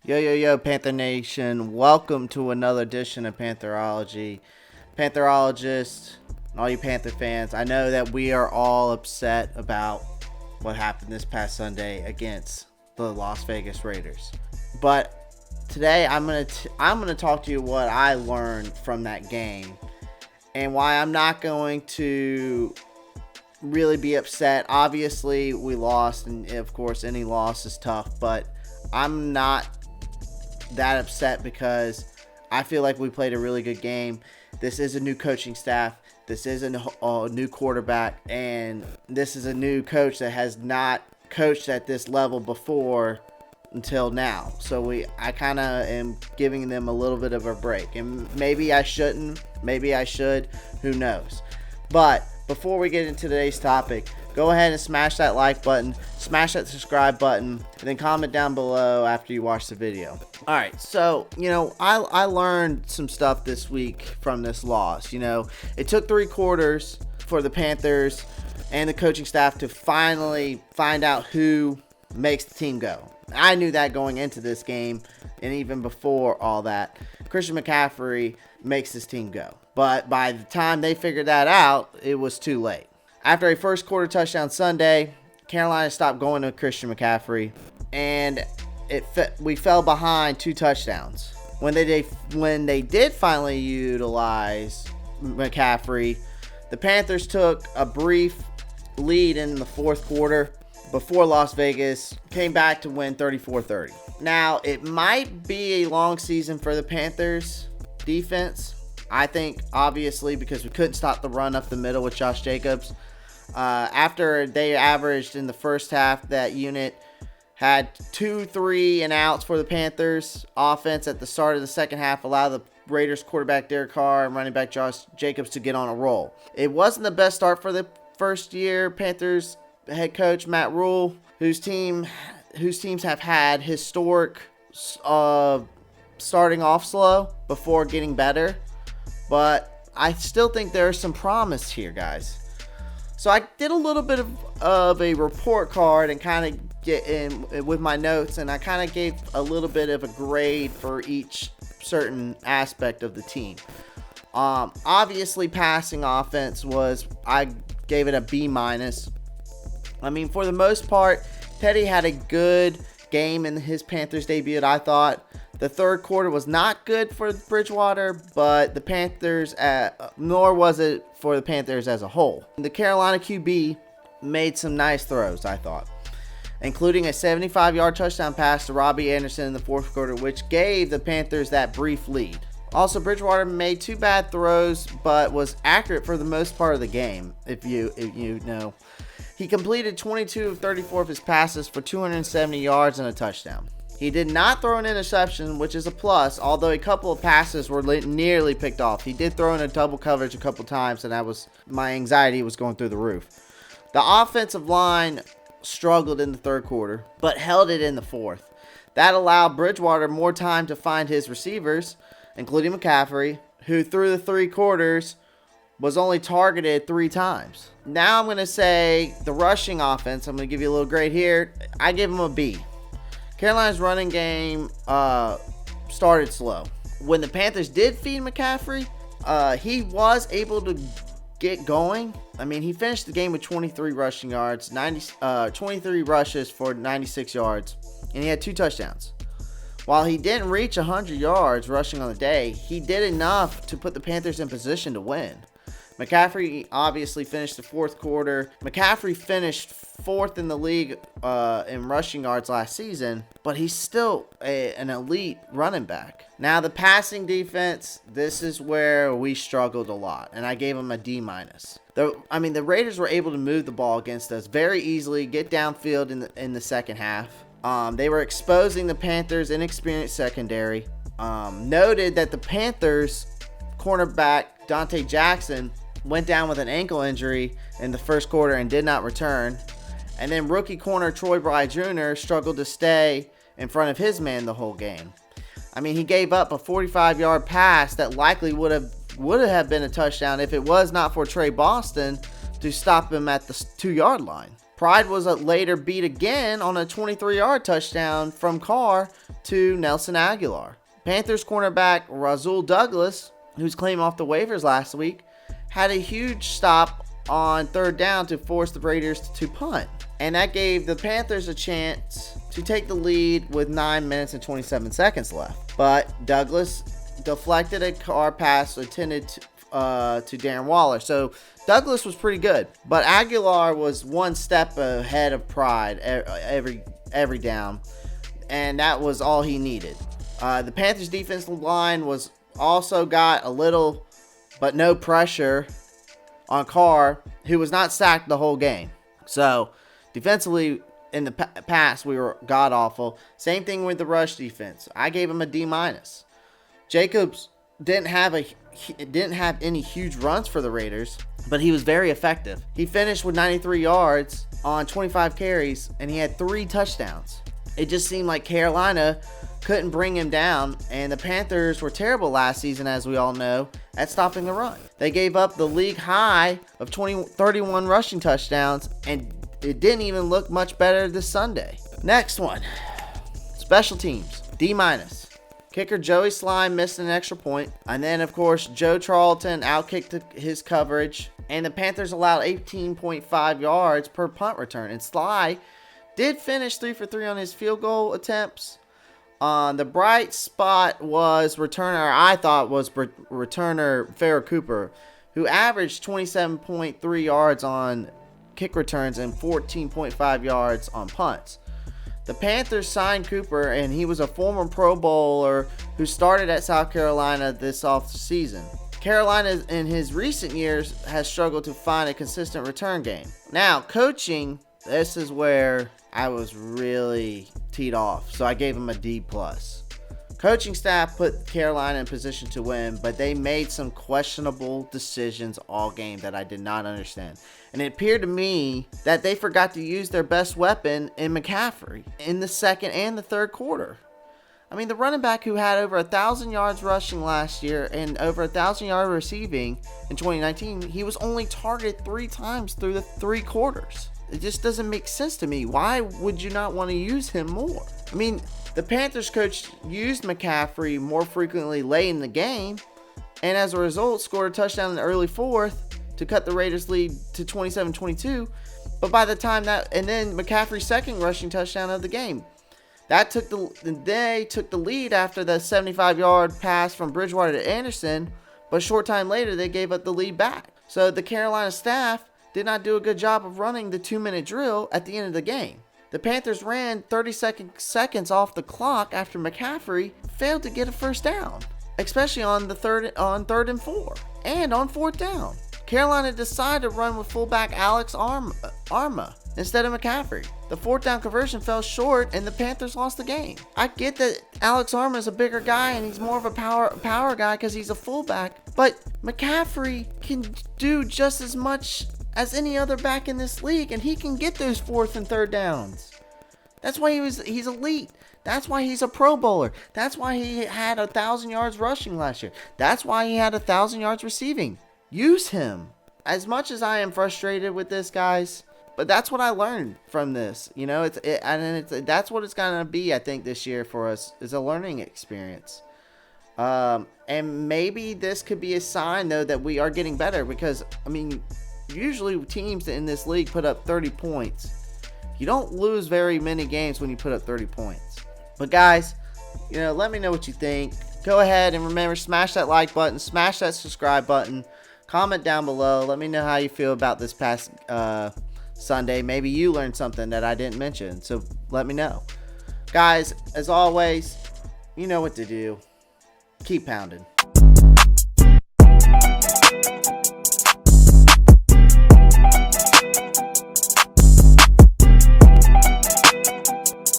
Yo, yo, yo, Panther Nation. Welcome to another edition of Pantherology. Pantherologists and all you Panther fans, I know that we are all upset about what happened this past Sunday against the Las Vegas Raiders. But today I'm gonna talk to you what I learned from that game and why I'm not going to really be upset. Obviously, we lost, and of course, any loss is tough, but I'm not that upset because I feel like we played a really good game. This is a new coaching staff. This is a new quarterback, and this is a new coach that has not coached at this level before until now. So I kind of am giving them a little bit of a break, and maybe I shouldn't. Maybe I should. Who knows? But before we get into today's topic, go ahead and smash that like button, smash that subscribe button, and then comment down below after you watch the video. All right, so, I learned some stuff this week from this loss. It took 3 quarters for the Panthers and the coaching staff to finally find out who makes the team go. I knew that going into this game, and even before all that, Christian McCaffrey makes this team go. But by the time they figured that out, it was too late. After a first quarter touchdown Sunday, Carolina stopped going to Christian McCaffrey, and we fell behind 2 touchdowns. When they did finally utilize McCaffrey, the Panthers took a brief lead in the fourth quarter before Las Vegas came back to win 34-30. Now, it might be a long season for the Panthers defense. I think, obviously, because we couldn't stop the run up the middle with Josh Jacobs. After they averaged in the first half, that unit had 2 3 and outs for the Panthers offense at the start of the second half, allowed the Raiders quarterback Derek Carr and running back Josh Jacobs to get on a roll. It wasn't the best start for the first year Panthers head coach Matt Rule, whose teams have had historic starting off slow before getting better. But I still think there's some promise here, guys. So I did a little bit of a report card and kind of get in with my notes, and I kind of gave a little bit of a grade for each certain aspect of the team. Obviously, passing offense I gave it a B-. I mean, for the most part, Teddy had a good game in his Panthers debut, I thought. The third quarter was not good for Bridgewater, but the Panthers, nor was it for the Panthers as a whole. The Carolina QB made some nice throws, I thought, including a 75-yard touchdown pass to Robbie Anderson in the fourth quarter, which gave the Panthers that brief lead. Also, Bridgewater made 2 bad throws, but was accurate for the most part of the game, if you know. He completed 22 of 34 of his passes for 270 yards and a touchdown. He did not throw an interception, which is a plus, although a couple of passes were nearly picked off. He did throw in a double coverage a couple times, and my anxiety was going through the roof. The offensive line struggled in the third quarter, but held it in the fourth. That allowed Bridgewater more time to find his receivers, including McCaffrey, who through the 3 quarters was only targeted 3 times. Now I'm going to say the rushing offense, I'm going to give you a little grade here. I give him a B. Carolina's running game started slow. When the Panthers did feed McCaffrey, he was able to get going. I mean, he finished the game with 23 rushing yards, 23 rushes for 96 yards, and he had 2 touchdowns. While he didn't reach 100 yards rushing on the day, he did enough to put the Panthers in position to win. McCaffrey obviously finished the fourth quarter. McCaffrey finished 4th in the league in rushing yards last season, but he's still an elite running back. Now, the passing defense, this is where we struggled a lot, and I gave him a D-. The Raiders were able to move the ball against us very easily, get downfield in the second half. They were exposing the Panthers' inexperienced secondary. Noted that the Panthers cornerback Dante Jackson went down with an ankle injury in the first quarter and did not return. And then rookie corner Troy Bry Jr. struggled to stay in front of his man the whole game. I mean, he gave up a 45-yard pass that likely would have been a touchdown if it was not for Trey Boston to stop him at the 2-yard line. Pride was later beat again on a 23-yard touchdown from Carr to Nelson Aguilar. Panthers cornerback Rasul Douglas, who's claimed off the waivers last week, had a huge stop on third down to force the Raiders to punt. And that gave the Panthers a chance to take the lead with 9 minutes and 27 seconds left. But Douglas deflected a Carr pass intended to Darren Waller. So Douglas was pretty good. But Aguilar was one step ahead of Pride every down. And that was all he needed. The Panthers defensive line was also got a little but no pressure on Carr, who was not sacked the whole game. So defensively in the past, we were god-awful. Same thing with the rush defense. I gave him a D-. Jacobs didn't have any huge runs for the Raiders, but he was very effective. He finished with 93 yards on 25 carries, and he had 3 touchdowns. It just seemed like Carolina couldn't bring him down, and the Panthers were terrible last season, as we all know, at stopping the run. They gave up the league high of 31 rushing touchdowns, and it didn't even look much better this Sunday. Next one, special teams, D-. Kicker Joey Slime missed an extra point, and then of course Joe Charlton outkicked his coverage, and the Panthers allowed 18.5 yards per punt return, and Sly did finish 3 for 3 on his field goal attempts. The bright spot was returner Farrah Cooper, who averaged 27.3 yards on kick returns and 14.5 yards on punts. The Panthers signed Cooper, and he was a former Pro Bowler who started at South Carolina this offseason. Carolina in his recent years has struggled to find a consistent return game. Now, coaching, this is where I was really teed off, so I gave him a D+. Coaching staff put Carolina in position to win, but they made some questionable decisions all game that I did not understand. And it appeared to me that they forgot to use their best weapon in McCaffrey in the second and the third quarter. I mean, the running back who had over 1,000 yards rushing last year and over 1,000 yards receiving in 2019, he was only targeted 3 times through the 3 quarters. It just doesn't make sense to me. Why would you not want to use him more? I mean, the Panthers coach used McCaffrey more frequently late in the game, and as a result scored a touchdown in the early fourth to cut the Raiders' lead to 27-22. But by the time and then McCaffrey's second rushing touchdown of the game, they took the lead after the 75-yard pass from Bridgewater to Anderson, but a short time later they gave up the lead back. So the Carolina staff did not do a good job of running the 2-minute drill at the end of the game. The Panthers ran 30 seconds off the clock after McCaffrey failed to get a first down, especially on third and 4 and on fourth down. Carolina decided to run with fullback Alex Arma instead of McCaffrey. The fourth down conversion fell short, and the Panthers lost the game. I get that Alex Arma is a bigger guy and he's more of a power guy because he's a fullback, but McCaffrey can do just as much as any other back in this league, and he can get those fourth and third downs. That's why he's elite. That's why he's a Pro Bowler. That's why he had 1,000 yards rushing last year. That's why he had 1,000 yards receiving. Use him. As much as I am frustrated with this, guys, but that's what I learned from this. You know, that's what it's gonna be. I think this year for us is a learning experience. And maybe this could be a sign though that we are getting better, because I mean, usually teams in this league put up 30 points. You don't lose very many games when you put up 30 points. But guys, you know, let me know what you think. Go ahead and remember, smash that like button, smash that subscribe button, comment down below. Let me know how you feel about this past Sunday. Maybe you learned something that I didn't mention, so let me know. Guys, as always, you know what to do. Keep pounding.